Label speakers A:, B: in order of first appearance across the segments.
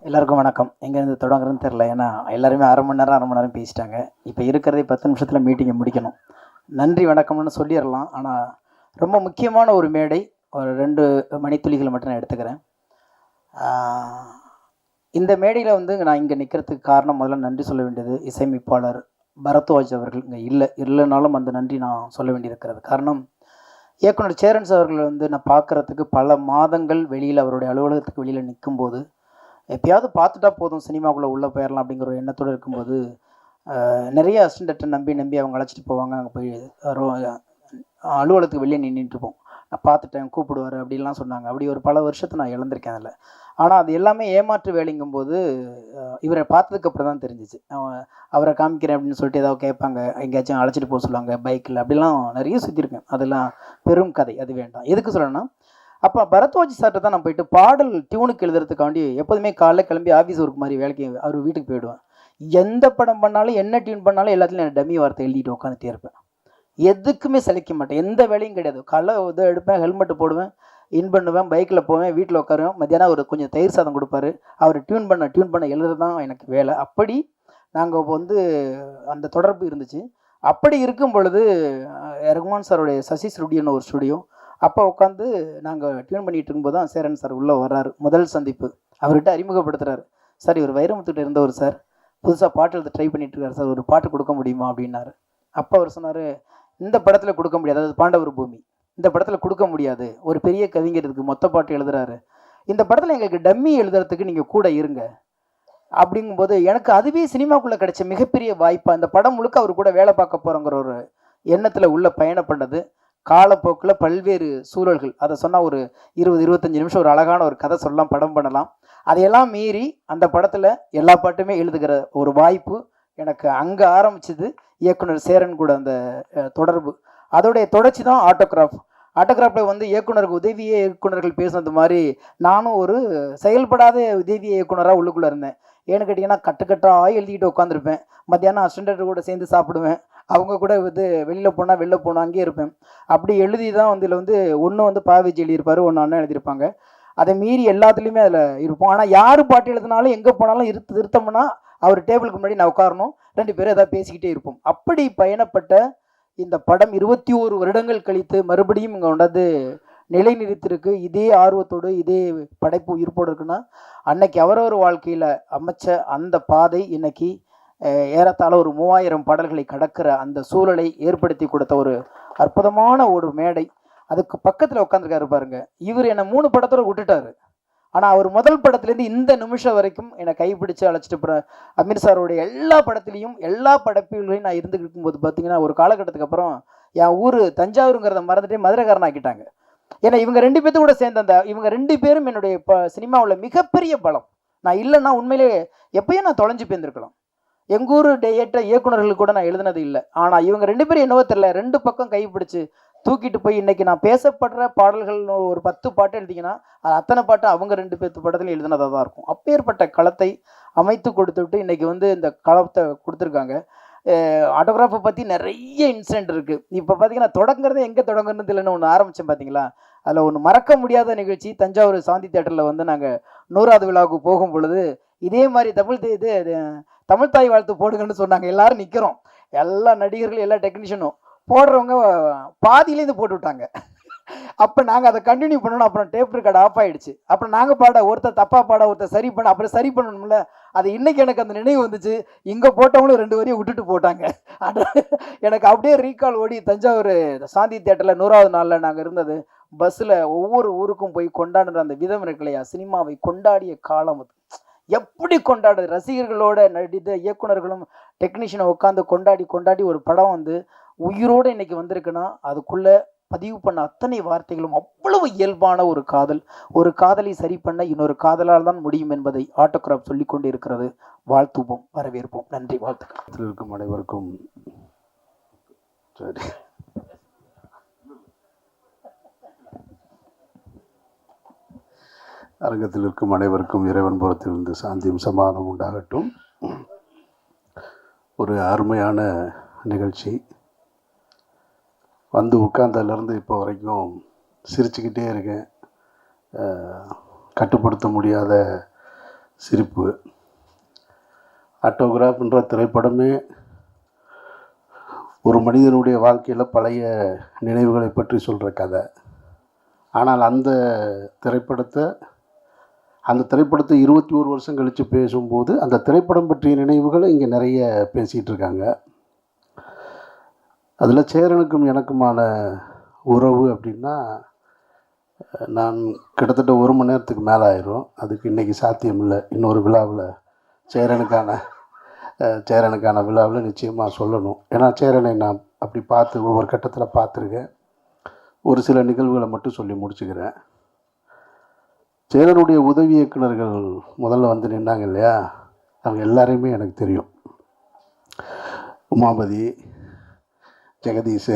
A: எல்லாருக்கும் வணக்கம். எங்கேருந்து தொடங்குறதுன்னு தெரில. ஏன்னா எல்லாருமே அரை மணி நேரம் பேசிட்டாங்க. இப்போ இருக்கிறதே 10 நிமிஷத்தில் மீட்டிங்கை முடிக்கணும். நன்றி வணக்கம்னு சொல்லிடலாம். ஆனால் ரொம்ப முக்கியமான ஒரு மேடை, ஒரு 2 மணித்துளிகளை மட்டும் நான் எடுத்துக்கிறேன். இந்த மேடையில் வந்து நான் இங்கே நிற்கிறதுக்கு காரணம், முதல்ல நன்றி சொல்ல வேண்டியது இசையமைப்பாளர் பரத்வாஜ் அவர்கள். இங்கே இல்லைனாலும் அந்த நன்றி நான் சொல்ல வேண்டியிருக்கிறது. காரணம், இயக்குனர் சேரன்ஸ் அவர்கள் வந்து நான் பார்க்குறதுக்கு பல மாதங்கள் வெளியில், அவருடைய அலுவலகத்துக்கு வெளியில் நிற்கும்போது, எப்பயாவது பார்த்துட்டா போதும், சினிமாக்குள்ளே உள்ளே போயிடலாம் அப்படிங்கிற ஒரு எண்ணத்தோடு இருக்கும்போது, நிறைய அசிஸ்டண்ட்டை நம்பி அவங்க அழைச்சிட்டு போவாங்க. அங்கே போய் அலுவலகத்துக்கு வெளியே நின்றுட்டுருப்போம். நான் பார்த்துட்டேன், கூப்பிடுவார் அப்படின்லாம் சொன்னாங்க. அப்படி ஒரு பல வருஷத்தை நான் இழந்திருக்கேன் அதில். ஆனால் அது எல்லாமே ஏமாற்று வேலைங்கும்போது இவரை பார்த்ததுக்கப்புறம் தான் தெரிஞ்சிச்சு. அவரை காமிக்கிறேன் அப்படின்னு சொல்லிட்டு ஏதாவது கேட்பாங்க, எங்கேயாச்சும் அழைச்சிட்டு போக சொல்லுவாங்க பைக்கில், அப்படிலாம் நிறைய சுற்றிருக்கேன். அதெல்லாம் பெரும் கதை, அது வேண்டாம். எதுக்கு சொல்லணும்னா, அப்போ பரத்வாஜ் சார்கிட்ட தான் நான் போயிட்டு பாடல் டியூனுக்கு எழுதுறதுக்காண்டி எப்போதுமே காலைல கிளம்பி ஆஃபீஸ் ஒர்க் மாதிரி வேலைக்கு அவர் வீட்டுக்கு போயிடுவேன். எந்த படம் பண்ணாலும், என்ன டியூன் பண்ணாலும் எல்லாத்துலையும் நான் டம்மி வார்த்தை எழுதிட்டு உட்காந்துட்டே இருப்பேன். எதுக்குமே சலிக்க மாட்டேன், எந்த வேலையும் கிடையாது. காலைல இதை எடுப்பேன், ஹெல்மெட்டு போடுவேன், இன் பண்ணுவேன், பைக்கில் போவேன், வீட்டில் உட்காருவேன். மத்தியானம் ஒரு கொஞ்சம் தயிர் சாதம் கொடுப்பாரு, அவர் டியூன் பண்ண எழுதுறது தான் எனக்கு வேலை. அப்படி நாங்கள் வந்து அந்த தொடர்பு இருந்துச்சு. அப்படி இருக்கும் பொழுது ரகுமான் சாருடைய சசி ஸ்டுடியோன்னு ஒரு ஸ்டுடியோ, அப்போ உட்காந்து நாங்கள் டியூன் பண்ணிகிட்டு இருக்கும்போது தான் சேரன் சார் உள்ளே வர்றாரு. முதல் சந்திப்பு. அவர்கிட்ட அறிமுகப்படுத்துகிறாரு. சார், இவர் வைரமுத்துக்கிட்ட இருந்தவர் சார், புதுசாக பாட்டு எழுத ட்ரை பண்ணிட்டு இருக்காரு சார், ஒரு பாட்டு கொடுக்க முடியுமா அப்படின்னாரு. அப்போ அவர் சொன்னார், இந்த படத்தில் கொடுக்க முடியாது, அதாவது பாண்டவர் பூமி, இந்த படத்தில் கொடுக்க முடியாது, ஒரு பெரிய கவிஞருக்கு மொத்த பாட்டு எழுதுறாரு, இந்த படத்தில் எங்களுக்கு டம்மி எழுதுறதுக்கு நீங்கள் கூட இருங்க அப்படிங்கும்போது, எனக்கு அதுவே சினிமாக்குள்ளே கிடைச்ச மிகப்பெரிய வாய்ப்பாக, இந்த படம் முழுக்க அவர் கூட வேலை பார்க்க போகிறோங்கிற ஒரு எண்ணத்தில் உள்ள பயணம் பண்ணது. காலப்போக்கில் பல்வேறு சூழல்கள், அதை சொன்னால் ஒரு 20-25 நிமிஷம் ஒரு அழகான ஒரு கதை சொல்லலாம், படம் பண்ணலாம். அதையெல்லாம் மீறி அந்த படத்தில் எல்லா பாட்டுமே எழுதுகிற ஒரு வாய்ப்பு எனக்கு அங்கே ஆரம்பிச்சது. இயக்குனர் சேரன் கூட அந்த தொடர்பு, அதோடைய தொடர்ச்சி தான் ஆட்டோகிராஃபில் வந்து இயக்குனருக்கு உதவிய இயக்குனர்கள் பேசுனது மாதிரி நானும் ஒரு செயல்படாத உதவிய இயக்குனராக உள்ளுக்குள்ளே இருந்தேன். ஏன்னு கேட்டிங்கன்னா, கட்டுக்கட்டாக எழுதிக்கிட்டு உட்காந்துருப்பேன். மத்தியானம் அசிஸ்டண்ட் கூட சேர்ந்து சாப்பிடுவேன், அவங்க கூட வந்து வெளியில் போனால் அங்கேயே இருப்பேன். அப்படி எழுதி தான் வந்து இதில் வந்து ஒன்று வந்து பாவேஜ் எழுதியிருப்பார், ஒன்று அண்ணன் எழுதியிருப்பாங்க. அதை மீறி எல்லாத்துலேயுமே அதில் இருப்போம். ஆனால் யார் பாட்டு எழுதினாலும் எங்கே போனாலும் திருத்தம்னா அவர் டேபிளுக்கு முன்னாடி நான் உட்காரணும், 2 பேரும் எதாவது பேசிக்கிட்டே இருப்போம். அப்படி பயணப்பட்ட இந்த படம் 21 வருடங்கள் கழித்து மறுபடியும் இங்கே கொண்டாந்து நிலை நிறுத்திருக்கு. இதே ஆர்வத்தோடு, இதே படைப்பு உயிர்ப்போடு இருக்குன்னா, அன்னைக்கு அவரவர் வாழ்க்கையில் அமைச்ச அந்த பாதை இன்னைக்கு ஏறத்தாழ ஒரு 3000 பாடல்களை கடக்கிற அந்த சூழலை ஏற்படுத்தி கொடுத்த ஒரு அற்புதமான ஒரு மேடை. அதுக்கு பக்கத்தில் உட்காந்துருக்காரு பாருங்க. இவர் என்னை 3 படத்தோட விட்டுட்டாரு. ஆனால் அவர் முதல் படத்துலேருந்து இந்த நிமிஷம் வரைக்கும் என்னை கைப்பிடிச்சு அழைச்சிட்டு போகிற அமீர் சாரோடைய எல்லா படத்துலையும், எல்லா படைப்புகளையும் நான் இருந்து இருக்கும்போது பார்த்தீங்கன்னா, ஒரு காலகட்டத்துக்கு அப்புறம் என் ஊர் தஞ்சாவூருங்கிறத மறந்துட்டே மதுரைக்காரன் ஆக்கிட்டாங்க. ஏன்னா இவங்க 2 பேர்த்து கூட சேர்ந்த அந்த இவங்க 2 பேரும் என்னுடைய சினிமாவில் மிகப்பெரிய பலம். நான் இல்லைன்னா உண்மையிலே எப்பயும் நான் தொலைஞ்சு போயிருந்துருக்கலாம். எங்கள் ஊர் ஏற்ற இயக்குநர்கள் கூட நான் எழுதினது இல்லை. ஆனால் இவங்க 2 பேரும் என்னவோ தெரியல, 2 பக்கம் கைப்பிடிச்சு தூக்கிட்டு போய் இன்றைக்கி நான் பேசப்படுற பாடல்கள் ஒரு 10 பாட்டு எழுதிங்கன்னா அது அத்தனை பாட்டு அவங்க 2 பேர்த்து படத்துலையும் எழுதினதாக தான் இருக்கும். அப்பேற்பட்ட களத்தை அமைத்து கொடுத்துட்டு இன்றைக்கி வந்து இந்த களத்தை கொடுத்துருக்காங்க. ஆட்டோகிராஃபை பற்றி நிறைய இன்சிடென்ட் இருக்குது. இப்போ பார்த்தீங்கன்னா, தொடங்குறதே எங்கே தொடங்குறது இல்லைன்னு ஒன்று ஆரம்பித்தேன் பார்த்தீங்களா. அதில் ஒன்று மறக்க முடியாத நிகழ்ச்சி, தஞ்சாவூர் சாந்தி தேட்டரில் வந்து நாங்கள் 100வது விழாவுக்கு போகும் பொழுது இதே மாதிரி தமிழ் தாய் வாழ்த்து போடுங்கன்னு சொன்னாங்க. எல்லாரும் நிற்கிறோம், எல்லா நடிகர்களும் எல்லா டெக்னீஷியனும் போடுறவங்க பாதியிலேருந்து போட்டு விட்டாங்க. அப்போ நாங்கள் அதை கண்டினியூ பண்ணணும். அப்புறம் டேப் ரெக்கார்டு ஆஃப் ஆகிடுச்சு. அப்புறம் நாங்கள் பாட, ஒருத்தர் தப்பாக பாட, ஒருத்தர் சரி பண்ண, அப்புறம் சரி பண்ணணும்ல. அது இன்றைக்கி எனக்கு அந்த நினைவு வந்துச்சு. இங்கே போட்டவங்களும் 2 வரையும் விட்டுட்டு போட்டாங்க. அது எனக்கு அப்படியே ரீகால் ஓடி, தஞ்சாவூர் சாந்தி தேட்டரில் 100வது நாளில் நாங்கள் இருந்தது. பஸ்ஸில் ஒவ்வொரு ஊருக்கும் போய் கொண்டாடுற அந்த விதம் இருக்கு இல்லையா, சினிமாவை கொண்டாடிய காலம் அது. எப்படி கொண்டாடுது, ரசிகர்களோட நடித்த இயக்குனர்களும் டெக்னீஷியனை உட்காந்து கொண்டாடி ஒரு படம் வந்து உயிரோடு இன்னைக்கு வந்திருக்குன்னா, அதுக்குள்ளே பதிவு பண்ண அத்தனை வார்த்தைகளும் அவ்வளவு இயல்பான ஒரு காதல். ஒரு காதலை சரி பண்ண இன்னொரு காதலால் தான் முடியும் என்பதை ஆட்டோகிராஃப் சொல்லி கொண்டு இருக்கிறது. வாழ்த்துவோம், வரவேற்போம். நன்றி, வாழ்த்துக்கள்.
B: இருக்கும் அனைவருக்கும் சரி, அரங்கத்தில் இருக்கும் அனைவருக்கும் இறைவன் புறத்திலிருந்து சாந்தியும் சமாதானம் உண்டாகட்டும். ஒரு அருமையான நிகழ்ச்சி. வந்து உட்கார்ந்ததுலேருந்து இப்போ வரைக்கும் சிரிச்சுக்கிட்டே இருக்கேன். கட்டுப்படுத்த முடியாத சிரிப்பு. ஆட்டோகிராஃப்ன்ற திரைப்படமே ஒரு மனிதனுடைய வாழ்க்கையில் பழைய நினைவுகளை பற்றி சொல்கிற கதை. ஆனால் அந்த திரைப்படத்தை 21 வருஷம் கழித்து பேசும்போது அந்த திரைப்படம் பற்றிய நினைவுகளை இங்கே நிறைய பேசிகிட்டு இருக்காங்க. அதில் சேரனுக்கும் எனக்குமான உறவு அப்படின்னா, நான் கிட்டத்தட்ட 1 மணி நேரத்துக்கு மேலே ஆயிரும். அதுக்கு இன்றைக்கி சாத்தியம் இல்லை. இன்னொரு விழாவில் சேரனுக்கான விழாவில் நிச்சயமாக சொல்லணும். ஏன்னா சேரனை நான் அப்படி பார்த்து ஒவ்வொரு கட்டத்தில் பார்த்துருக்கேன். ஒரு சில நிகழ்வுகளை மட்டும் சொல்லி முடிச்சுக்கிறேன். சேரனுடைய உதவி இயக்குனர்கள் முதல்ல வந்து நின்னாங்க இல்லையா, அவங்க எல்லாரையுமே எனக்கு தெரியும். உமாபதி, ஜெகதீஷ்,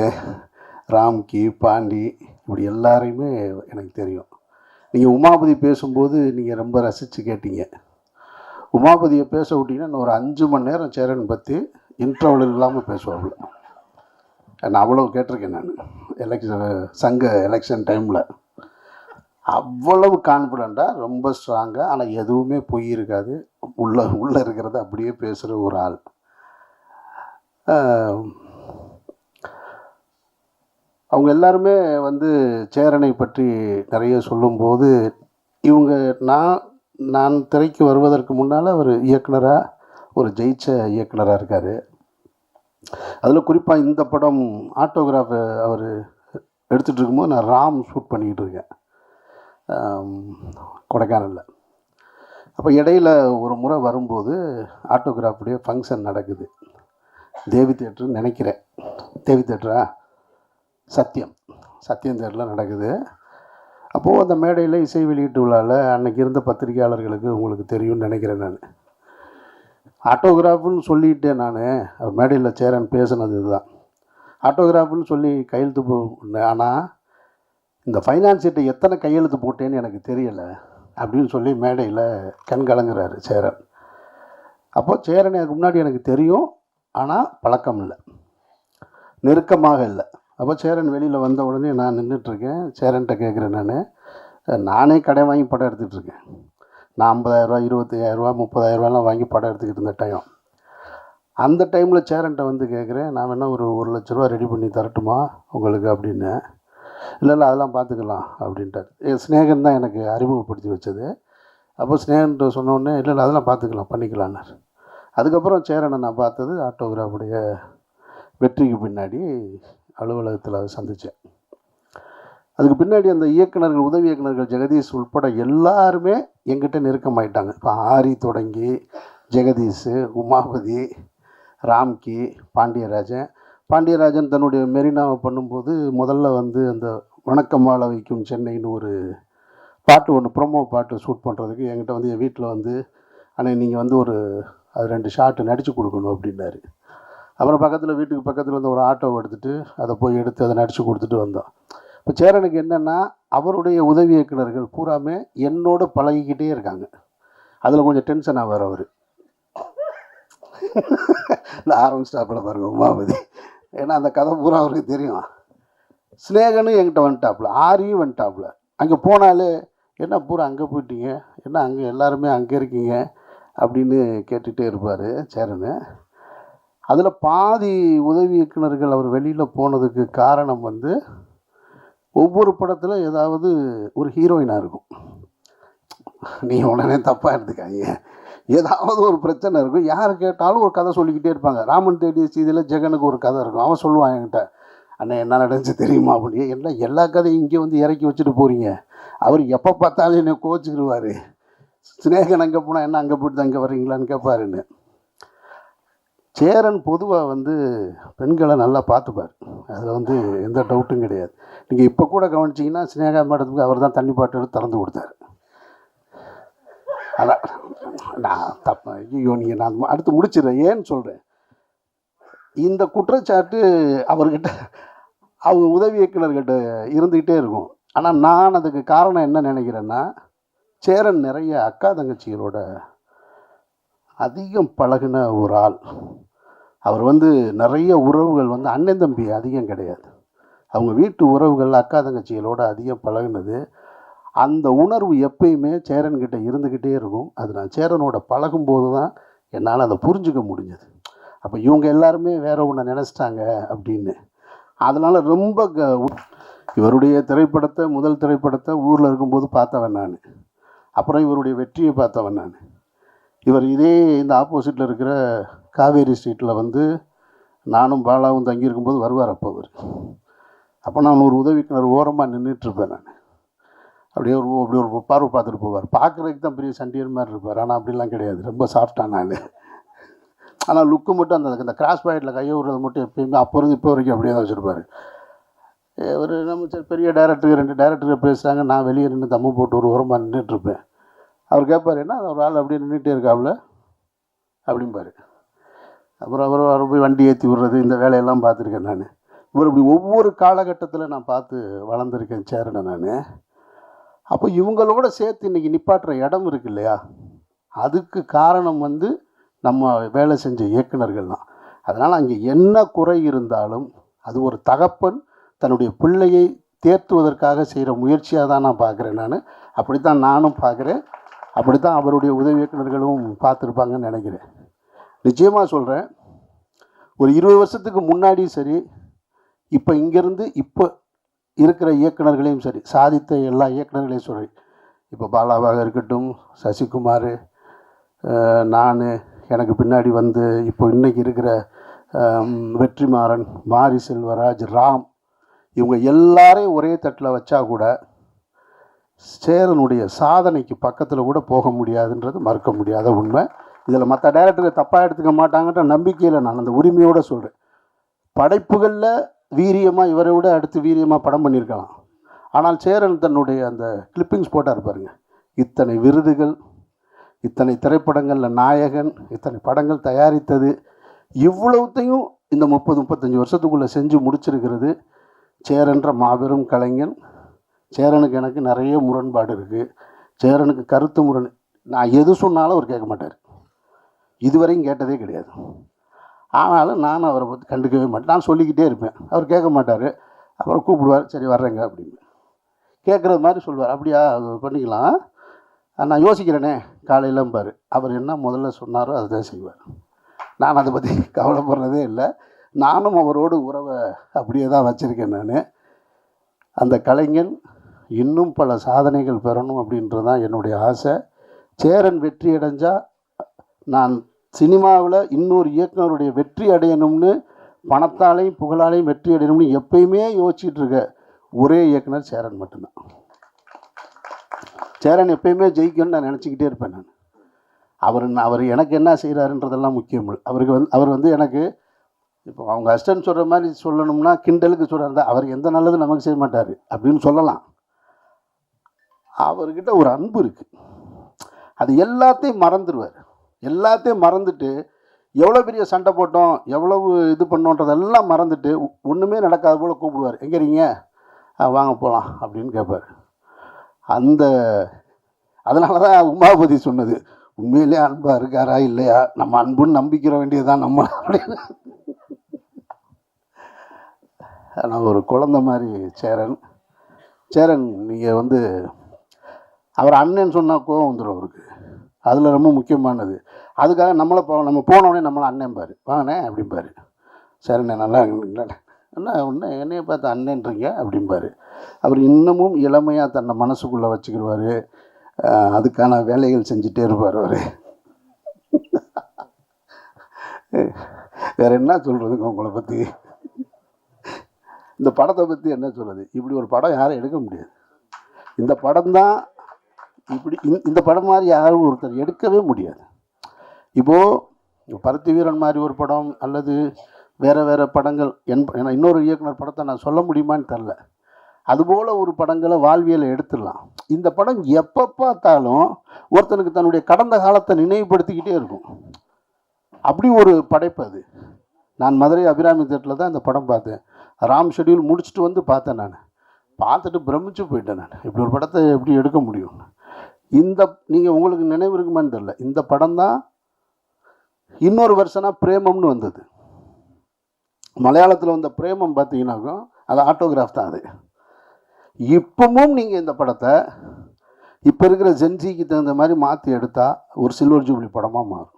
B: ராம்கி, பாண்டி, இப்படி எல்லாரையுமே எனக்கு தெரியும். நீங்கள் உமாபதி பேசும்போது நீங்கள் ரொம்ப ரசித்து கேட்டீங்க. உமாபதியை பேச விட்டிங்கன்னா இன்னும் ஒரு 5 மணி நேரம் சேரன் பற்றி இன்டர்வல் இல்லாமல் பேசுவாப்புல. நான் அவ்வளோ கேட்டிருக்கேன். நான் சங்க எலெக்ஷன் டைமில் அவ்வளவு கான்ஃபிடண்ட்டாக, ரொம்ப ஸ்ட்ராங்காக, ஆனால் எதுவுமே பொய் இருக்காது. உள்ளே இருக்கிறத அப்படியே பேசுகிற ஒரு ஆள். அவங்க எல்லாருமே வந்து சேரனை பற்றி நிறைய சொல்லும்போது, இவங்க நான் திரைக்கு வருவதற்கு முன்னால் அவர் இயக்குனராக, ஒரு ஜெயிச்ச இயக்குனராக இருக்கார். அதில் குறிப்பாக இந்த படம் ஆட்டோகிராஃப் அவர் எடுத்துகிட்டு இருக்கும்போது நான் ராம் ஷூட் பண்ணிக்கிட்டு இருக்கேன் கொடைக்கானலில். அப்போ இடையில் ஒரு முறை வரும்போது ஆட்டோகிராஃபுடைய ஃபங்க்ஷன் நடக்குது. தேவி தேட்டருன்னு நினைக்கிறேன். தேவி தேட்டரா? சத்யம் தேட்டரில் நடக்குது. அப்போது அந்த மேடையில் இசை வெளியீட்டு விழாவில் அன்றைக்கி இருந்த பத்திரிகையாளர்களுக்கு உங்களுக்கு தெரியும்னு நினைக்கிறேன். நான் ஆட்டோகிராஃபுன்னு சொல்லிட்டேன். நான் அவர் மேடையில் சேரன் பேசுனது இதுதான். ஆட்டோகிராஃபுன்னு சொல்லி கையெழுத்து போட்டேன். ஆனால் இந்த ஃபைனான்ஸ் சீட்டை எத்தனை கையெழுத்து போட்டேன்னு எனக்கு தெரியலை அப்படின்னு சொல்லி மேடையில் கண் கலங்குறாரு சேரன். அப்போது சேரன் எனக்கு முன்னாடி எனக்கு தெரியும், ஆனால் பழக்கம் இல்லை, நெருக்கமாக இல்லை. அப்போ சேரன் வெளியில் வந்த உடனே நான் நின்றுட்டுருக்கேன். சேரன்கிட்ட கேட்குறேன், நானே கடை வாங்கி படம் எடுத்துகிட்ருக்கேன். நான் 50,000 25,000 30,000 வாங்கி படம் எடுத்துக்கிட்டு இருந்த டைம். அந்த டைமில் சேரன்கிட்ட வந்து கேட்குறேன், நான் வேணால் ஒரு 1,00,000 ரெடி பண்ணி தரட்டுமா உங்களுக்கு அப்படின்னு. இல்லை அதெல்லாம் பார்த்துக்கலாம் அப்படின்ட்டார். ஸ்நேகன் தான் எனக்கு அறிமுகப்படுத்தி வச்சது. அப்போ ஸ்நேகன்ட்ட சொன்னோடனே இல்லை அதெல்லாம் பார்த்துக்கலாம் பண்ணிக்கலான்னார். அதுக்கப்புறம் சேரனை நான் பார்த்தது ஆட்டோகிராஃபுடைய வெற்றிக்கு பின்னாடி அலுவலகத்தில் அதை சந்தித்தேன். அதுக்கு பின்னாடி அந்த இயக்குனர்கள், உதவி இயக்குனர்கள் ஜெகதீஷ் உட்பட எல்லாருமே எங்கிட்ட நெருக்கமாயிட்டாங்க. இப்போ ஆரி தொடங்கி ஜெகதீஷ், உமாபதி, ராம்கி, பாண்டியராஜன் தன்னுடைய மெரினாவை பண்ணும்போது முதல்ல வந்து அந்த வணக்கம் வாழ வைக்கும் சென்னைன்னு ஒரு பாட்டு ஒன்று, ப்ரொமோ பாட்டு ஷூட் பண்ணுறதுக்கு என்கிட்ட வந்து என் வீட்டில் வந்து, ஆனால் நீங்கள் வந்து அது 2 ஷாட்டு நடித்து கொடுக்கணும் அப்படின்னாரு. அப்புறம் வீட்டுக்கு பக்கத்தில் வந்து ஒரு ஆட்டோவை எடுத்துகிட்டு அதை போய் எடுத்து அதை நடித்து கொடுத்துட்டு வந்தோம். இப்போ சேரனுக்கு என்னென்னா, அவருடைய உதவி இயக்குனர்கள் பூராமே என்னோட பழகிக்கிட்டே இருக்காங்க. அதில் கொஞ்சம் டென்ஷன் ஆவார் அவர். இந்த ஆரம்பிச்சிட்டாப்பில் பாருங்க உமாபதி. ஏன்னா அந்த கதை பூரா அவருக்கு தெரியும். ஸ்நேகனும் என்கிட்ட வந்துட்டாப்புல, ஆரியும் வந்துட்டாப்புல. அங்கே போனாலே என்ன பூரா அங்கே போயிட்டீங்க, என்ன அங்கே எல்லாருமே அங்கே இருக்கீங்க அப்படின்னு கேட்டுகிட்டே இருப்பார் சேரனு. அதில் பாதி உதவி இயக்குனர்கள் அவர் வெளியில் போனதுக்கு காரணம் வந்து, ஒவ்வொரு படத்தில் ஏதாவது ஒரு ஹீரோயினாக இருக்கும். நீங்கள் உடனே தப்பாக எடுத்துக்காங்க, ஏதாவது ஒரு பிரச்சனை இருக்கும். யார் கேட்டாலும் ஒரு கதை சொல்லிக்கிட்டே இருப்பாங்க. ராமன் தேடிய சீதையில் ஜெகனுக்கு ஒரு கதை இருக்கும். அவன் சொல்லுவான் என்கிட்ட, அண்ணன் என்ன நடந்துச்சு தெரியுமா அப்படின்னு. எல்லா கதையும் இங்கே வந்து இறக்கி வச்சுட்டு போகிறீங்க. அவர் எப்போ பார்த்தாலும் என்னை கோச்சிக்கிடுவார். ஸ்நேகன் அங்கே போனால் என்ன அங்கே போய்ட்டு தான் இங்கே வர்றீங்களான்னு கேட்பாருன்னு. சேரன் பொதுவாக வந்து பெண்களை நல்லா பார்த்துப்பார். அதில் வந்து எந்த டவுட்டும் கிடையாது. நீங்கள் இப்போ கூட கவனிச்சிங்கன்னா ஸ்நேகா மேடத்துக்கு அவர் தான் தண்ணி பாட்டு எடுத்து திறந்து கொடுத்தாரு. அதான் நான் ஐயோ நீங்கள் நான் அடுத்து முடிச்சிடுறேன். ஏன்னு சொல்கிறேன், இந்த குற்றச்சாட்டு அவர்கிட்ட, அவங்க உதவி இயக்குனர்கிட்ட இருந்துக்கிட்டே இருக்கும். ஆனால் நான் அதுக்கு காரணம் என்ன நினைக்கிறேன்னா, சேரன் நிறைய அக்கா தங்கச்சிகளோட அதிகம் பழகின ஒரு ஆள். அவர் வந்து நிறைய உறவுகள் வந்து அண்ணன் தம்பி அதிகம் கிடையாது. அவங்க வீட்டு உறவுகள் அக்கா தங்கச்சிகளோட அதிகம் பழகினது. அந்த உணர்வு எப்பயுமே சேரன்கிட்ட இருந்துக்கிட்டே இருக்கும். அது நான் சேரனோட பழகும்போது தான் என்னால் அதை புரிஞ்சுக்க முடிஞ்சது. அப்போ இவங்க எல்லாருமே வேற ஒன்று நினச்சிட்டாங்க அப்படின்னு. அதனால் ரொம்ப இவருடைய திரைப்படத்தை முதல் திரைப்படத்தை ஊரில் இருக்கும்போது பார்த்தவன் நான். அப்புறம் இவருடைய வெற்றியை பார்த்தவன் நான். இவர் இதே இந்த ஆப்போசிட்டில் இருக்கிற காவேரி ஸ்ட்ரீட்டில் வந்து நானும் பாலாவும் தங்கியிருக்கும்போது வருவார். அப்போ நான் ஒரு உதவிக்கிணறு ஓரமாக நின்றுட்டுருப்பேன். நான் அப்படியே ஒரு பார்வை பார்த்துட்டு போவார். பார்க்குறதுக்கு தான் பெரிய சண்டியர் மாதிரி இருப்பார். ஆனால் அப்படிலாம் கிடையாது, ரொம்ப சாஃப்டாக நான். ஆனால் லுக்கு மட்டும் அந்த கிராஸ் பாயிண்டில் கையை விடுறது மட்டும் எப்பயுமே அப்போ இருந்து இப்போ வரைக்கும் அப்படியே தான் வச்சுருப்பார். ஒரு நம்ம சரி பெரிய டேரக்டருக்கு 2 டேரக்டருக்கு பேசுகிறாங்க, நான் வெளியே நின்று தம்மு போட்டு ஒரு ஓரமாக நின்றுட்டுருப்பேன். அவர் கேட்பார், என்ன ஒரு ஆள் அப்படியே நின்றுட்டே இருக்காப்புல அப்படிம்பார். அப்புறம் அவர் போய் வண்டி ஏற்றி விடுறது, இந்த வேலையெல்லாம் பார்த்துருக்கேன் நான். இவர் இப்படி ஒவ்வொரு காலகட்டத்தில் நான் பார்த்து வளர்ந்துருக்கேன் சேரனை நான். அப்போ இவங்களோட சேர்த்து இன்றைக்கி நிப்பாட்டுற இடம் இருக்கு இல்லையா, அதுக்கு காரணம் வந்து நம்ம வேலை செஞ்ச இயக்குனர்கள் தான். அதனால் அங்கே என்ன குறை இருந்தாலும் அது ஒரு தகப்பன் தன்னுடைய பிள்ளையை தேர்த்துவதற்காக செய்கிற முயற்சியாக தான் நான் பார்க்குறேன். நான் அப்படித்தான் நானும் பார்க்குறேன். அப்படித்தான் அவருடைய உதவி இயக்குனர்களும் பார்த்துருப்பாங்கன்னு நினைக்கிறேன். நிச்சயமாக சொல்கிறேன், ஒரு 20 வருஷத்துக்கு முன்னாடி சரி, இப்போ இங்கேருந்து இப்போ இருக்கிற இயக்குனர்களையும் சரி, சாதித்த எல்லா இயக்குனர்களையும் சரி, இப்போ பாலாவாக இருக்கட்டும், சசிகுமார், நான், எனக்கு பின்னாடி வந்து இப்போ இன்றைக்கி இருக்கிற வெற்றிமாறன், மாரி செல்வராஜ், ராம், இவங்க எல்லாரையும் ஒரே தட்டில் வச்சா கூட சேரனுடைய சாதனைக்கு பக்கத்தில் கூட போக முடியாதுன்றது மறுக்க முடியாத உண்மை. இதில் மற்ற டைரக்டர்கள் தப்பாக எடுத்துக்க மாட்டாங்கன்ற நம்பிக்கையில் நான் அந்த உரிமையோடு சொல்கிறேன். படைப்புகளில் வீரியமாக இவரை விட அடுத்து வீரியமாக படம் பண்ணியிருக்கலாம். ஆனால் சேரன் தன்னுடைய அந்த கிளிப்பிங்ஸ் போட்டார் பாருங்க, இத்தனை விருதுகள், இத்தனை திரைப்படங்களில் நாயகன், இத்தனை படங்கள் தயாரித்தது, இவ்வளவுத்தையும் இந்த 30-35 வருஷத்துக்குள்ளே செஞ்சு முடிச்சிருக்கிறது சேரன்ற மாபெரும் கலைஞன். சேரனுக்கு எனக்கு நிறைய முரண்பாடு இருக்குது. சேரனுக்கு கருத்து முரண், நான் எது சொன்னாலும் அவர் கேட்க மாட்டார். இதுவரையும் கேட்டதே கிடையாது. ஆனாலும் நான் அவரை பற்றி கண்டுக்கவே மாட்டேன். நான் சொல்லிக்கிட்டே இருப்பேன், அவர் கேட்க மாட்டார். அப்புறம் கூப்பிடுவார், சரி வர்றேங்க அப்படின்னு கேட்குறது மாதிரி சொல்லுவார். அப்படியா, அது பண்ணிக்கலாம், நான் யோசிக்கிறேனே காலையிலம்பார். அவர் என்ன முதல்ல சொன்னாரோ அதுதான் செய்வார். நான் அதை பற்றி கவலைப்படுறதே இல்லை. நானும் அவரோடு உறவை அப்படியே தான் வச்சுருக்கேன். நான் அந்த கலைஞன் இன்னும் பல சாதனைகள் பெறணும் அப்படின்றது தான் என்னுடைய ஆசை. சேரன் வெற்றி அடைஞ்சால் நான் சினிமாவில் இன்னொரு இயக்குனருடைய வெற்றி அடையணும்னு, பணத்தாலையும் புகழாலையும் வெற்றி அடையணும்னு எப்பயுமே யோசிச்சுட்டு இருக்க ஒரே இயக்குனர் சேரன் மட்டும்தான். சேரன் எப்பயுமே ஜெயிக்கணும்னு நான் நினச்சிக்கிட்டே இருப்பேன். நான் அவர் எனக்கு என்ன செய்கிறாருன்றதெல்லாம் முக்கியம். அவர் வந்து எனக்கு இப்போ அவங்க அசிஸ்டன்ட் சொல்கிற மாதிரி சொல்லணும்னா கிண்டலுக்கு சொல்கிறாரு, அவர் எந்த நல்லதும் நமக்கு செய்ய மாட்டார் அப்படின்னு சொல்லலாம். அவர்கிட்ட ஒரு அன்பு இருக்குது, அது எல்லாத்தையும் மறந்துடுவார். எல்லாத்தையும் மறந்துட்டு எவ்வளோ பெரிய சண்டை போட்டோம், எவ்வளவு இது பண்ணோன்றதெல்லாம் மறந்துட்டு ஒன்றுமே நடக்காத போல் கூப்பிடுவார். எங்கே இருக்கீங்க, வாங்க போகலாம் அப்படின்னு கேட்பார். அதனால தான் உமாபதி சொன்னது, உண்மையிலே அன்பாக இருக்காரா இல்லையா, நம்ம அன்புன்னு நம்பிக்கிற வேண்டியதுதான் நம்ம அப்படின்னு. நான் ஒரு குழந்தை மாதிரி சேரன் நீங்கள் வந்து அவர் அண்ணன் சொன்னால் கோவம் வந்துடும் அவருக்கு. அதில் ரொம்ப முக்கியமானது. அதுக்காக நம்ம போனோடனே நம்மளை அண்ணன் பாரு, வாங்கண்ணே அப்படிம்பாரு. சரிண்ணே நல்லா என்ன ஒன்று என்னையை பார்த்து அண்ணன்றீங்க அப்படிம்பாரு. அவர் இன்னமும் இளமையாக தன்னை மனசுக்குள்ளே வச்சுக்கிடுவார். அதுக்கான வேலைகள் செஞ்சுட்டே இருப்பார் அவர். வேறு என்ன சொல்கிறதுங்க உங்களை பற்றி, இந்த படத்தை பற்றி என்ன சொல்கிறது. இப்படி ஒரு படம் யாரும் எடுக்க முடியாது. இந்த படம் தான் இப்படி, இந்த படம் மாதிரி யாரும் ஒருத்தர் எடுக்கவே முடியாது. இப்போது பருத்தி வீரன் மாதிரி ஒரு படம் அல்லது வேறு படங்கள் ஏன்னா இன்னொரு இயக்குனர் படத்தை நான் சொல்ல முடியுமான்னு தெரில, அதுபோல் ஒரு படங்களை வாழ்வியலை எடுத்துடலாம். இந்த படம் எப்போ பார்த்தாலும் ஒருத்தனுக்கு தன்னுடைய கடந்த காலத்தை நினைவுபடுத்திக்கிட்டே இருக்கும். அப்படி ஒரு படைப்பு அது. நான் மதுரை அபிராமி தேட்டரில் தான் இந்த படம் பார்த்தேன். ராம் ஷெட்யூல் முடிச்சுட்டு வந்து பார்த்தேன். நான் பார்த்துட்டு பிரமிச்சு போயிட்டேன். நான் இப்படி ஒரு படத்தை எப்படி எடுக்க முடியும். நீங்கள் உங்களுக்கு நினைவு இருக்குமான்னு தெரில, இந்த படம் தான் இன்னொரு வருஷனாக பிரேமம்னு வந்தது. மலையாளத்தில் வந்த பிரேமம் பார்த்தீங்கன்னாக்கும் அது ஆட்டோகிராஃப் தான். அது இப்பவும் நீங்கள் இந்த படத்தை இப்போ இருக்கிற ஜென்சிக்கு தகுந்த மாதிரி மாற்றி எடுத்தால் ஒரு சில்வர் ஜூப்ளி படமாக மாறும்.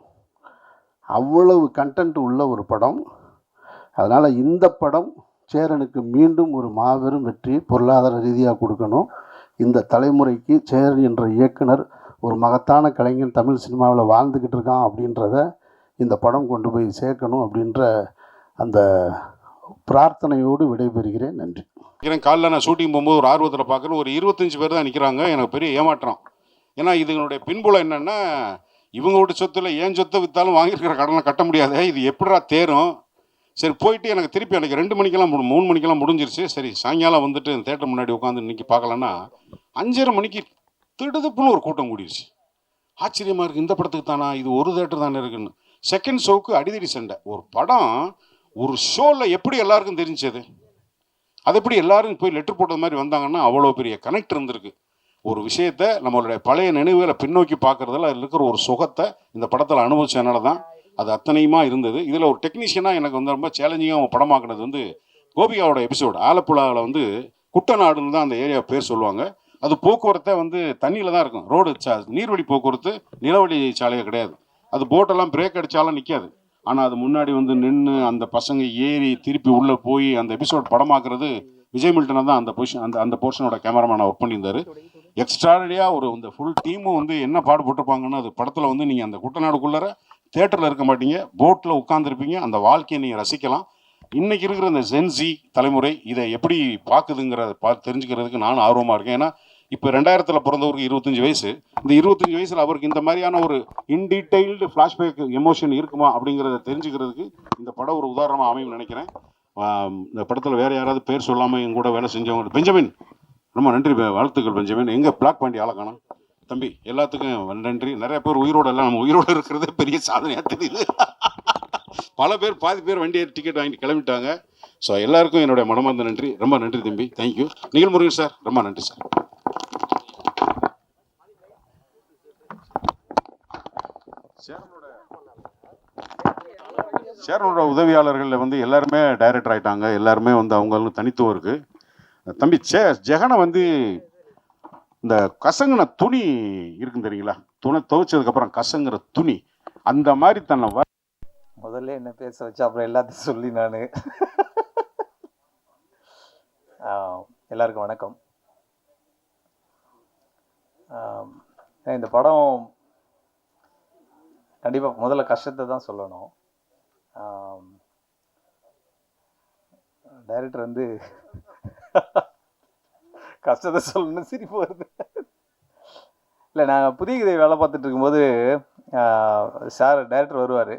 B: அவ்வளவு கண்டென்ட் உள்ள ஒரு படம். அதனால் இந்த படம் சேரனுக்கு மீண்டும் ஒரு மாபெரும் வெற்றி பொருளாதார ரீதியாக கொடுக்கணும். இந்த தலைமுறைக்கு சேரன் என்ற இயக்குனர் ஒரு மகத்தான கலைஞன் தமிழ் சினிமாவில் வாழ்ந்துக்கிட்டு இருக்கான் அப்படின்றத இந்த படம் கொண்டு போய் சேர்க்கணும் அப்படின்ற அந்த பிரார்த்தனையோடு விடைபெறுகிறேன். நன்றி.
C: காலைல நான் ஷூட்டிங் போகும்போது ஒரு ஆர்வத்தில் பார்க்குறேன், ஒரு 25 பேர் தான் நிற்கிறாங்க. எனக்கு பெரிய ஏமாற்றம். ஏன்னா இதுங்களுடைய பின்புலம் என்னென்னா, இவங்களோட சொத்துல ஏன் சொத்தை விற்றாலும் வாங்கியிருக்கிற கடனை கட்ட முடியாது. இது எப்படிடா தேரும். சரி போயிட்டு எனக்கு திருப்பி எனக்கு 2 மணிக்கெல்லாம் 3 மணிக்கெல்லாம் முடிஞ்சிருச்சு. சரி சாயங்காலம் வந்துட்டு தேட்டர் முன்னாடி உட்காந்து இன்றைக்கி பார்க்கலன்னா 5:30 மணிக்கு திடுதுப்புன்னு ஒரு கூட்டம் கூடிருச்சு. ஆச்சரியமாக இருக்குது, இந்த படத்துக்கு தானா, இது ஒரு தேட்டர் தானே இருக்குன்னு. செகண்ட் ஷோவுக்கு அடிதடி சண்டை. ஒரு படம் ஒரு ஷோவில் எப்படி எல்லாருக்கும் தெரிஞ்சது, அது எப்படி எல்லாரும் போய் லெட்டர் போட்டது மாதிரி வந்தாங்கன்னா அவ்வளோ பெரிய கனெக்ட் இருந்திருக்கு. ஒரு விஷயத்தை நம்மளுடைய பழைய நினைவுகளை பின்னோக்கி பார்க்குறதுல அதில் இருக்கிற ஒரு சுகத்தை இந்த படத்தில் அனுபவிச்சதுனால தான் அது அத்தனையுமா இருந்தது. இதில் ஒரு டெக்னீஷியனாக எனக்கு வந்து ரொம்ப சேலஞ்சிங்காக படமாக்குனது வந்து கோபிகாவோட எபிசோடு. ஆலப்புழாவில் வந்து குட்டநாடுன்னு தான் அந்த ஏரியா பேர் சொல்லுவாங்க. அது போக்குவரத்தை வந்து தண்ணியில் தான் இருக்கும். ரோடு நீர்வழி போக்குவரத்து, நிலவழி சாலையே கிடையாது. அது போட்டெல்லாம் பிரேக் அடித்தாலும் நிற்காது. ஆனால் அது முன்னாடி வந்து நின்று அந்த பசங்க ஏறி திருப்பி உள்ளே போய் அந்த எபிசோட் படமாக்குறது விஜய் மில்டனை தான் அந்த பொசிஷன் அந்த போர்ஷனோட கேமராமேனை ஒர்க் பண்ணியிருந்தார். எக்ஸ்ட்ராடியாக இந்த ஃபுல் டீமும் வந்து என்ன பாடுபட்டிருப்பாங்கன்னு அது படத்தில் வந்து நீங்கள் அந்த குட்டநாடுக்குள்ளே தேட்டரில் இருக்க மாட்டீங்க, போட்டில் உட்காந்துருப்பீங்க. அந்த வாழ்க்கையை நீங்கள் ரசிக்கலாம். இன்றைக்கி இருக்கிற இந்த ஜென்சி தலைமுறை இதை எப்படி பார்க்குதுங்கிறத தெரிஞ்சுக்கிறதுக்கு நானும் ஆர்வமாக இருக்கேன். ஏன்னா இப்போ 2000 பிறந்தவருக்கு 25 வயசு. இந்த 25 வயசில் அவருக்கு இந்த மாதிரியான ஒரு இன்டீட்டெயில்டு ஃப்ளாஷ்பேக் எமோஷன் இருக்குமா அப்படிங்கிறத தெரிஞ்சுக்கிறதுக்கு இந்த படம் ஒரு உதாரணமாக அமையும் நினைக்கிறேன். இந்த படத்தில் வேறு யாராவது பேர் சொல்லாமல் எங்க கூட வேலை செஞ்சவங்க, பெஞ்சமின், ரொம்ப நன்றி, வாழ்த்துக்கள் பெஞ்சமின். எங்கே பிளாக் பாண்டி ஆளை காணோம் தம்பி, எல்லாத்துக்கும் நன்றி. நிறைய பேர் உயிரோடு எல்லாம் நம்ம உயிரோடு இருக்கிறதே பெரிய சாதனையாக தெரியுது. பல பேர் பாதி பேர் வண்டியை டிக்கெட் வாங்கிட்டு கிளம்பிட்டாங்க. ஸோ எல்லாருக்கும் என்னுடைய மனமார்ந்த நன்றி. ரொம்ப நன்றி தம்பி, தேங்க்யூ. நிகழ்முருகன் சார் ரொம்ப நன்றி சார். சேரனோட உதவியாளர்களில் வந்து எல்லாருமே டைரக்டர் ஆகிட்டாங்க. எல்லாருமே வந்து அவங்களும் தனித்துவம் இருக்குது. தம்பி ஜெகனை வந்து இந்த கசங்கின துணி இருக்குன்னு தெரியுங்களா, துவைச்சதுக்கப்புறம் கசங்குற துணி, அந்த மாதிரி தன்னை
D: முதல்ல என்ன பேச வச்சு அப்புறம் எல்லாத்தையும் சொல்லி நான் எல்லாருக்கும் வணக்கம். இந்த படம் கண்டிப்பாக முதல்ல கஷ்டத்தை தான் சொல்லணும். டைரக்டர் வந்து கஷ்டத்தை சொல்லணும்னு சிரிப்பு வருது. இல்லை, நான் புதிய கதை வேலை பார்த்துட்டு இருக்கும்போது சார் டைரக்டர் வருவார்.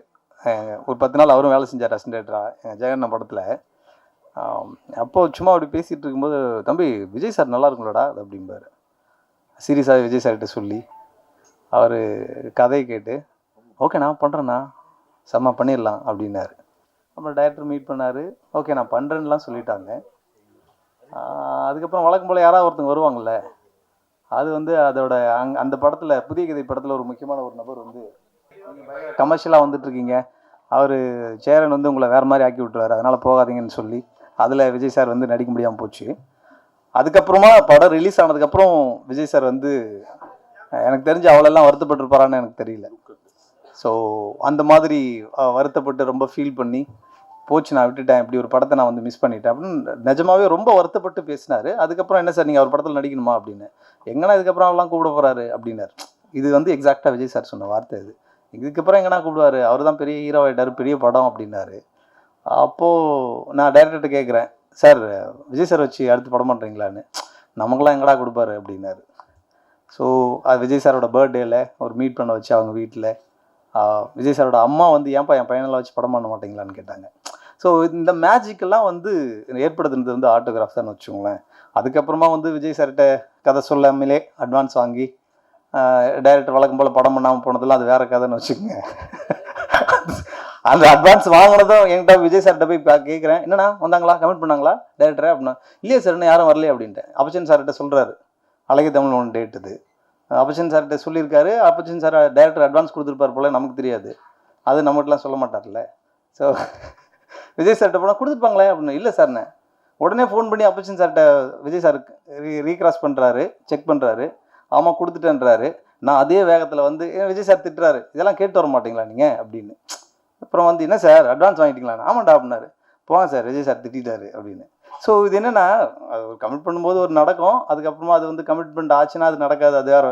D: ஒரு 10 நாள் அவரும் வேலை செஞ்சார் அசிஸ்டன்ட் டைரக்டராக எங்கள் ஜெகன் படத்தில். அப்போது சும்மா அப்படி பேசிகிட்டு இருக்கும்போது, தம்பி விஜய் சார் நல்லா இருக்குங்களோடா அப்படிம்பார். சீரியஸாக விஜய் சார்கிட்ட சொல்லி அவர் கதையை கேட்டு, ஓகே நான் பண்ணுறேண்ணா, செம்ம பண்ணிடலாம் அப்படின்னாரு. அப்புறம் டைரக்டர் மீட் பண்ணார். ஓகே நான் பண்ணுறேன்னுலாம் சொல்லிட்டாங்க. அதுக்கப்புறம் வழக்கம் போல் யாராவது ஒருத்தங்க வருவாங்கள்ல, அது வந்து அதோட அந்த படத்தில் புதிய கதை படத்தில் ஒரு முக்கியமான ஒரு நபர் வந்து கமர்ஷியலாக வந்துட்டுருக்கீங்க, அவர் சேரன் வந்து உங்களை வேறு மாதிரி ஆக்கி விட்டுருவார், அதனால் போகாதீங்கன்னு சொல்லி அதில் விஜய் சார் வந்து நடிக்க முடியாமல் போச்சு. அதுக்கப்புறமா படம் ரிலீஸ் ஆனதுக்கப்புறம் விஜய் சார் வந்து எனக்கு தெரிஞ்சு அவ்வளோலாம் வருத்தப்பட்டிருப்பாரான்னு எனக்கு தெரியல. ஸோ அந்த மாதிரி வருத்தப்பட்டு ரொம்ப ஃபீல் பண்ணி போச்சு, நான் விட்டுட்டேன், இப்படி ஒரு படத்தை நான் வந்து மிஸ் பண்ணிட்டேன் அப்படின்னு நிஜமாவே ரொம்ப வருத்தப்பட்டு பேசினார். அதுக்கப்புறம் என்ன சார் நீங்கள் அவர் படத்தில் நடிக்கணுமா அப்படின்னு, எங்கன்னா இதுக்கப்புறம் அவெல்லாம் கூப்பிட போகிறாரு அப்படின்னாரு. இது வந்து எக்ஸாக்டாக விஜய் சார் சொன்ன வார்த்தை இது. இதுக்கப்புறம் எங்கன்னா கூப்பிடுவார், அவர் தான் பெரிய ஹீரோ ஆகிட்டார், பெரிய படம் அப்படின்னாரு. அப்போது நான் டைரக்டர்கிட்ட கேட்குறேன், சார் விஜய் சார் வச்சு அடுத்து படம் பண்ணுறீங்களான்னு. நமக்குலாம் எங்கடா கொடுப்பாரு அப்படின்னாரு. ஸோ அது விஜய் சாரோட பர்த்டேயில் ஒரு மீட் பண்ண வச்சு அவங்க வீட்டில் விஜய் சாரோட அம்மா வந்து ஏன்ப்பா என் பையனெல்லாம் வச்சு படம் பண்ண மாட்டீங்களான்னு கேட்டாங்க. ஸோ இந்த மேஜிக்கெல்லாம் வந்து ஏற்படுத்துனது வந்து ஆட்டோகிராஃப் தான் வச்சுக்கோங்களேன். அதுக்கப்புறமா வந்து விஜய் சார்கிட்ட கதை சொல்லாமலே அட்வான்ஸ் வாங்கி டைரக்டர் வழக்கம் போல் படம் பண்ணாமல் போனதெல்லாம் அது வேறு கதைன்னு வச்சுக்கோங்க. அந்த அட்வான்ஸ் வாங்கினதும் என்கிட்ட விஜய் சார்கிட்ட போய் கேட்குறேன், என்னண்ணா வந்தாங்களா, கமெண்ட் பண்ணாங்களா டைரக்டரை அப்படின்னா, இல்லையே சார் இன்னும் யாரும் வரலையே அப்படின்ட்டேன். அப்பச்சன் சார்கிட்ட சொல்கிறாரு, அழகிய தமிழ் ஒன்று டேட் இது அப்பச்சன் சார்கிட்ட சொல்லியிருக்காரு. அப்பச்சன் சார் டைரக்டர் அட்வான்ஸ் கொடுத்துருப்பார் போல், நமக்கு தெரியாது, அது நம்மகிட்டலாம் சொல்ல மாட்டார்ல. ஸோ விஜய் சார்கிட்ட போனால் கொடுத்துருப்பாங்களே அப்படின்னு, இல்லை சார்ண்ணே உடனே ஃபோன் பண்ணி அப்பச்சன் சார்கிட்ட விஜய் சார் ரீக்ராஸ் பண்ணுறாரு, செக் பண்ணுறாரு. ஆமாம் கொடுத்துட்டேன்றாரு. நான் அதே வேகத்தில் வந்து விஜய் சார் திட்டுறாரு, இதெல்லாம் கேட்டு வர மாட்டீங்களா நீங்கள் அப்படின்னு. அப்புறம் வந்து என்ன சார் அட்வான்ஸ் வாங்கிட்டீங்களா? ஆமாண்டா அப்படின்னாரு. போங்க சார் விஜய் சார் திட்டாரு அப்படின்னு. ஸோ இது என்னென்னா, அது ஒரு கமிட் பண்ணும்போது ஒரு நடக்கும், அதுக்கப்புறமா அது வந்து கமிட்மெண்ட் ஆச்சுன்னா அது நடக்காது. அது வேறு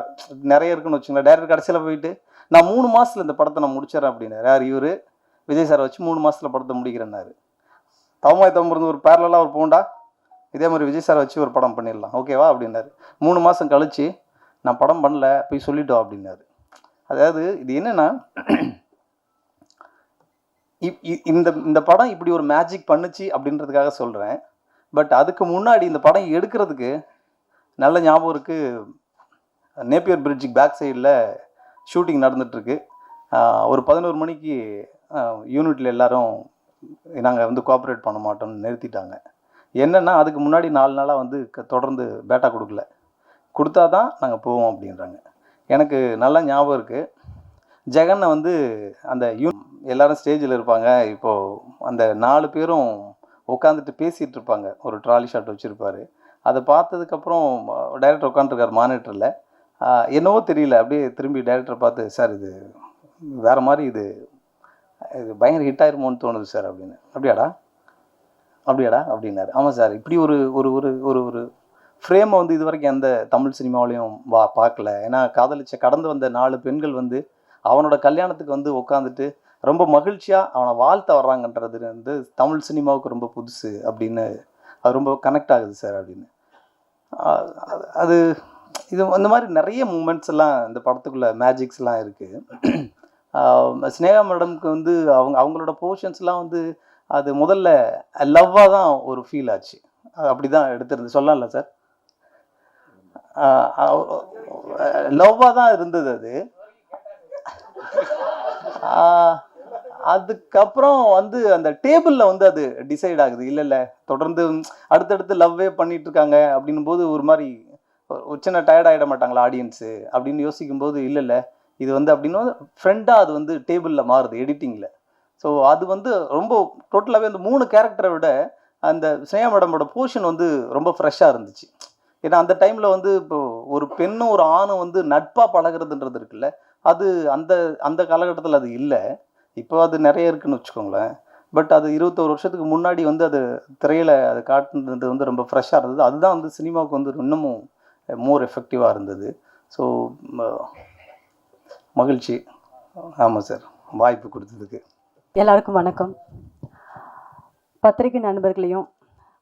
D: நிறைய இருக்குன்னு வச்சுங்களேன். டேரக்டர் கடைசியில் போயிட்டு நான் 3 மாதத்தில் இந்த படத்தை நான் முடிச்சிடறேன் அப்படின்னாரு. யார் இவர்? விஜய் சார் வச்சு 3 மாதத்தில் படத்தை முடிக்கிறேன்னாரு. தவமாய் தம்பிருந்து ஒரு பேரலாக ஒரு போண்டா இதே மாதிரி விஜய் சார் வச்சு ஒரு படம் பண்ணிடலாம் ஓகேவா அப்படின்னாரு. 3 மாதம் கழிச்சு நான் படம் பண்ணல போய் சொல்லிட்டோம் அப்படின்னாரு. அதாவது இது என்னென்னா, இந்த இந்த படம் இப்படி ஒரு மேஜிக் பண்ணுச்சு அப்படின்றதுக்காக சொல்கிறேன். பட் அதுக்கு முன்னாடி இந்த படம் எடுக்கிறதுக்கு நல்ல ஞாபகம் இருக்குது. நேப்பியர் பிரிட்ஜுக்கு பேக் சைடில் ஷூட்டிங் நடந்துகிட்ருக்கு. ஒரு 11 மணிக்கு யூனிட்டில் எல்லோரும் நாங்கள் வந்து கோஆப்ரேட் பண்ண மாட்டோம்னு நிறுத்திட்டாங்க. என்னென்னா அதுக்கு முன்னாடி 4 நாளாக வந்து தொடர்ந்து பேட்டா கொடுக்கல, கொடுத்தா தான் நாங்கள் போவோம் அப்படின்றாங்க. எனக்கு நல்லா ஞாபகம் இருக்குது. ஜெகனை வந்து அந்த எல்லோரும் ஸ்டேஜில் இருப்பாங்க. இப்போது அந்த 4 பேரும் உட்காந்துட்டு பேசிகிட்டு இருப்பாங்க. ஒரு ட்ராலி ஷாட் வச்சுருப்பார். அதை பார்த்ததுக்கப்புறம் டைரக்டர் உட்காந்துருக்கார் மானிட்டரில். என்னவோ தெரியல, அப்படியே திரும்பி டைரக்டரை பார்த்து, சார் இது வேறு மாதிரி, இது பயங்கர ஹிட் ஆயிருமோன்னு தோணுது சார் அப்படின்னு. அப்படியாடா அப்படின்னாரு. ஆமாம் சார், இப்படி ஒரு ஒரு ஒரு ஒரு ஒரு ஃப்ரேமை வந்து இது வரைக்கும் எந்த தமிழ் சினிமாவிலையும் பார்க்கல. ஏன்னா காதலிச்ச கடந்து வந்த 4 பெண்கள் வந்து அவனோட கல்யாணத்துக்கு வந்து உட்காந்துட்டு ரொம்ப மகிழ்ச்சியாக அவனை வாழ்த்த வர்றாங்கன்றது வந்து தமிழ் சினிமாவுக்கு ரொம்ப புதுசு அப்படின்னு. அது ரொம்ப கனெக்ட் ஆகுது சார் அப்படின்னு. அது இது இந்த மாதிரி நிறைய மூமெண்ட்ஸ் எல்லாம் இந்த படத்துக்குள்ளே மேஜிக்ஸ்லாம் இருக்குது. ஸ்னேகா மேடம்க்கு வந்து அவங்களோட போர்ஷன்ஸ்லாம் வந்து அது முதல்ல லவ்வாக தான் ஒரு ஃபீல் ஆச்சு. அது அப்படி தான் எடுத்துருந்து சொல்லலாம்ல சார், லவ்வாக தான் இருந்தது அது. அதுக்கப்புறம் வந்து அந்த டேபிளில் வந்து அது டிசைட் ஆகுது. இல்லை தொடர்ந்து அடுத்தடுத்து லவ்வே பண்ணிட்டு இருக்காங்க அப்படின்னும் போது ஒரு மாதிரி ஒரு சின்ன டயர்ட் ஆகிட மாட்டாங்களா ஆடியன்ஸு அப்படின்னு யோசிக்கும்போது, இல்லை இது வந்து அப்படின்னு ஃப்ரெண்டாக அது வந்து டேபிளில் மாறுது எடிட்டிங்கில். ஸோ அது வந்து ரொம்ப டோட்டலாகவே அந்த 3 கேரக்டரை விட அந்த ஸ்னேகா மேடமோட போர்ஷன் வந்து ரொம்ப ஃப்ரெஷ்ஷாக இருந்துச்சு. ஏன்னா அந்த டைமில் வந்து இப்போது ஒரு பெண்ணும் ஒரு ஆணும் வந்து நட்பாக பழகிறதுன்றது இருக்குல்ல, அது அந்த அந்த காலகட்டத்தில் அது இல்லை. இப்போ அது நிறைய இருக்குதுன்னு வச்சுக்கோங்களேன். பட் அது 21 வருஷத்துக்கு முன்னாடி வந்து அது திரையில் அது காட்டுனது வந்து ரொம்ப ஃப்ரெஷ்ஷாக இருந்தது. அதுதான் வந்து சினிமாவுக்கு வந்து இன்னமும் மோர் எஃபெக்டிவாக இருந்தது. ஸோ மகிழ்ச்சி. ஆமாம் சார், வாய்ப்பு கொடுத்ததுக்கு.
E: எல்லாருக்கும் வணக்கம். பத்திரிகை நண்பர்களையும்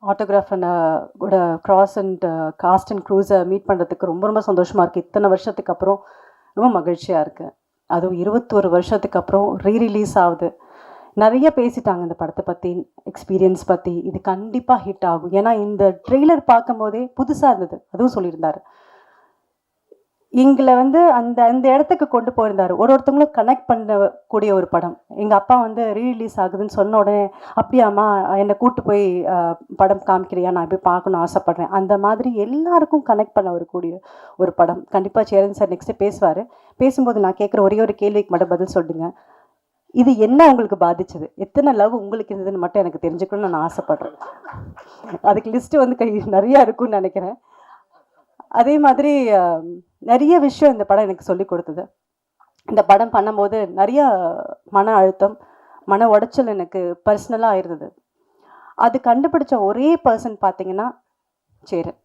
E: ஆட்டோகிராஃப் கூட கிராஸ் அண்ட் காஸ்ட் அண்ட் க்ரூஸை மீட் பண்ணுறதுக்கு ரொம்ப ரொம்ப சந்தோஷமாக இருக்குது. இத்தனை வருஷத்துக்கு அப்புறம் ரொம்ப மகிழ்ச்சியாக இருக்குது. அதுவும் 21 வருஷத்துக்கு அப்புறம் ரீரிலீஸ் ஆகுது. நிறைய பேசிட்டாங்க இந்த படத்தை பற்றி, எக்ஸ்பீரியன்ஸ் பற்றி. இது கண்டிப்பாக ஹிட் ஆகும். ஏன்னா இந்த ட்ரெய்லர் பார்க்கும்போதே புதுசாக இருந்தது. அதுவும் சொல்லியிருந்தார். எங்களை வந்து அந்த அந்த இடத்துக்கு கொண்டு போயிருந்தார். ஒருத்தவங்களும் கனெக்ட் பண்ணக்கூடிய ஒரு படம். எங்கள் அப்பா வந்து ரீரிலீஸ் ஆகுதுன்னு சொன்ன உடனே, அப்படியாம்மா என்னை கூப்பிட்டு போய் படம் காமிக்கிறியா, நான் போய் பார்க்கணுன்னு ஆசைப்பட்றேன். அந்த மாதிரி எல்லாருக்கும் கனெக்ட் பண்ண வரக்கூடிய ஒரு படம். கண்டிப்பாக சேரன் சார் நெக்ஸ்ட்டு பேசுவார். பேசும்போது நான் கேட்குற ஒரே ஒரு கேள்விக்கு மட்டும் பதில் சொல்லுங்க. இது என்ன உங்களுக்கு பாதிச்சது, எத்தனை லவ் உங்களுக்கு இருந்ததுன்னு மட்டும் எனக்கு தெரிஞ்சுக்கணும்னு நான் ஆசைப்பட்றேன். அதுக்கு லிஸ்ட்டு வந்து நிறையா இருக்குன்னு நினைக்கிறேன். அதே மாதிரி நிறைய விஷயம் இந்த படம் எனக்கு சொல்லி கொடுத்தது. இந்த படம் பண்ணும்போது நிறைய மன அழுத்தம், மன உடைச்சல் எனக்கு பர்சனலாக இருந்தது. அது கண்டுபிடிச்ச ஒரே பர்சன் பார்த்தீங்கன்னா சேரன்.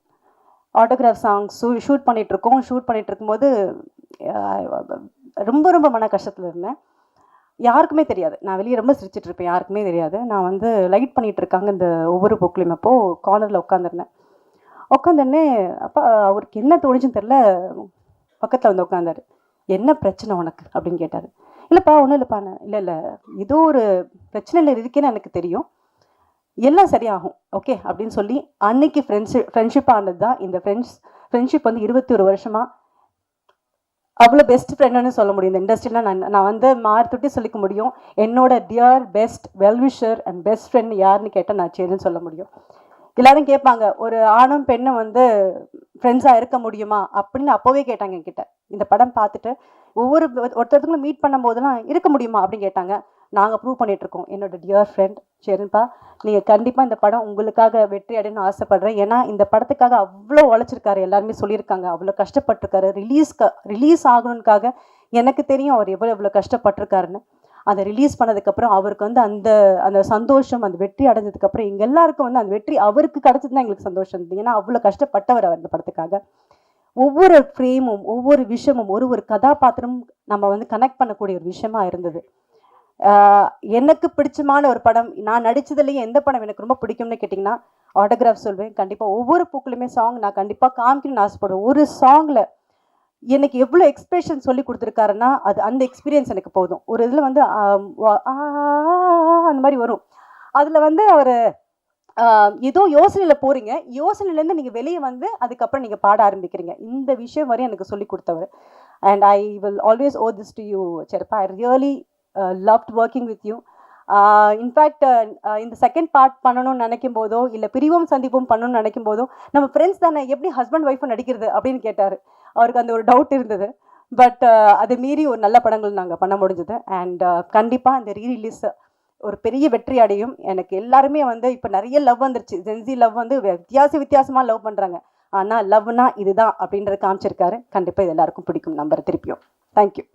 E: ஆட்டோகிராஃப் சாங்ஸ் ஷூட் பண்ணிகிட்ருக்கோம். ஷூட் பண்ணிகிட்டு இருக்கும்போது ரொம்ப ரொம்ப மன கஷ்டத்தில் இருந்தேன். யாருக்குமே தெரியாது. நான் வெளியே ரொம்ப சிரிச்சிட்டு இருப்பேன், யாருக்குமே தெரியாது. நான் வந்து லைட் பண்ணிகிட்ருக்காங்க இந்த ஒவ்வொரு புக்லையும். அப்போது கார்னரில் உட்காந்துருந்தேன். உட்காந்தோடனே அப்போ அவருக்கு என்ன தோணுச்சுன்னு தெரில, பக்கத்தில் வந்து உட்காந்தாரு. என்ன பிரச்சனை உனக்கு அப்படின்னு கேட்டார். இல்லைப்பா ஒன்றும் இல்லைப்பா. இல்லை ஏதோ ஒரு பிரச்சனையில் இருக்கேன்னு எனக்கு தெரியும், எல்லாம் சரியாகும் ஓகே அப்படின்னு சொல்லி அன்னைக்கு ஃப்ரெண்ட்ஷிப்பாக ஆனது தான் இந்த ஃப்ரெண்ட்ஷிப் வந்து 21 வருஷமாக அவ்வளோ பெஸ்ட் ஃப்ரெண்டுன்னு சொல்ல முடியும். இந்த இண்டஸ்ட்ரியில் நான் வந்து மாறுத்துட்டி சொல்லிக்க முடியும். என்னோட dear best well-wisher and best friend யாருன்னு கேட்டால் நான் சேருன்னு சொல்ல முடியும். எல்லாரும் கேட்பாங்க, ஒரு ஆணும் பெண்ணும் வந்து ஃப்ரெண்ட்ஸாக இருக்க முடியுமா அப்படின்னு அப்போவே கேட்டாங்க என்கிட்ட. இந்த படம் பார்த்துட்டு ஒருத்தருக்கும் மீட் பண்ணும் போதெல்லாம் இருக்க முடியுமா அப்படின்னு கேட்டாங்க. நாங்கள் ப்ரூவ் பண்ணிகிட்ருக்கோம். என்னோட டியர் ஃப்ரெண்ட் சரிப்பா, நீங்கள் கண்டிப்பாக இந்த படம் உங்களுக்காக வெற்றி அடையணும்னு ஆசைப்படுறேன். ஏன்னா இந்த படத்துக்காக அவ்வளோ உழைச்சிருக்காரு, எல்லாருமே சொல்லியிருக்காங்க, அவ்வளோ கஷ்டப்பட்டிருக்காரு. ரிலீஸ் ஆகணுன்னுக்காக எனக்கு தெரியும் அவர் எவ்வளோ கஷ்டப்பட்டிருக்காருன்னு. அதை ரிலீஸ் பண்ணதுக்கப்புறம் அவருக்கு வந்து அந்த அந்த சந்தோஷம், அந்த வெற்றி அடைஞ்சதுக்கப்புறம் எங்கள் எல்லாருக்கும் வந்து அந்த வெற்றி அவருக்கு கிடச்சதுன்னா எங்களுக்கு சந்தோஷம் இருந்தது. ஏன்னா அவ்வளோ கஷ்டப்பட்டவர் அவர் இந்த படத்துக்காக. ஒவ்வொரு ஃப்ரேமும், ஒவ்வொரு விஷயமும், ஒரு கதாபாத்திரமும் நம்ம வந்து கனெக்ட் பண்ணக்கூடிய ஒரு விஷயமா இருந்தது. எனக்கு பிடிச்சமான ஒரு படம், நான் நடித்ததுலேயே எந்த படம் எனக்கு ரொம்ப பிடிக்கும்னு கேட்டிங்கன்னா ஆட்டோகிராஃப் சொல்வேன். கண்டிப்பாக ஒவ்வொரு பூக்களுமே சாங் நான் கண்டிப்பாக காமிக்கணும்னு ஆசைப்படுவேன். ஒரு சாங்கில் எனக்கு எவ்வளோ எக்ஸ்பிரஷன் சொல்லி கொடுத்துருக்காருன்னா அது அந்த எக்ஸ்பீரியன்ஸ் எனக்கு போதும். ஒரு இதில் வந்து அந்த மாதிரி வரும். அதில் வந்து அவர் ஏதோ யோசனையில் போகிறீங்க, யோசனையிலேருந்து நீங்கள் வெளியே வந்து அதுக்கப்புறம் நீங்கள் பாட ஆரம்பிக்கிறீங்க. இந்த விஷயம் வரையும் எனக்கு சொல்லி கொடுத்தவர். And I will always owe this to you செரப்பா. I really loved working with you. In fact இந்த செகண்ட் பார்ட் பண்ணணும்னு நினைக்கும் போதோ இல்லை பிரிவும் சந்திப்பும் பண்ணணும்னு நினைக்கும் போதோ நம்ம ஃப்ரெண்ட்ஸ் தானே, எப்படி ஹஸ்பண்ட் ஒய்ஃபும் நடிக்கிறது அப்படின்னு கேட்டார். அவருக்கு அந்த ஒரு டவுட் இருந்தது. பட் அதை மீறி ஒரு நல்ல படங்கள் நாங்கள் பண்ண முடிஞ்சது. அண்ட் கண்டிப்பாக இந்த ரீரிலீஸ் ஒரு பெரிய வெற்றி அடையும். எனக்கு எல்லாருமே வந்து இப்போ நிறைய லவ் வந்துருச்சு. ஜென்சி லவ் வந்து வித்தியாசமாக லவ் பண்ணுறாங்க. ஆனால் லவ்னா இதுதான் அப்படின்றத காமிச்சிருக்காரு. கண்டிப்பாக இது எல்லாருக்கும் பிடிக்கும் நம்பர் திருப்பியும். தேங்க்யூ.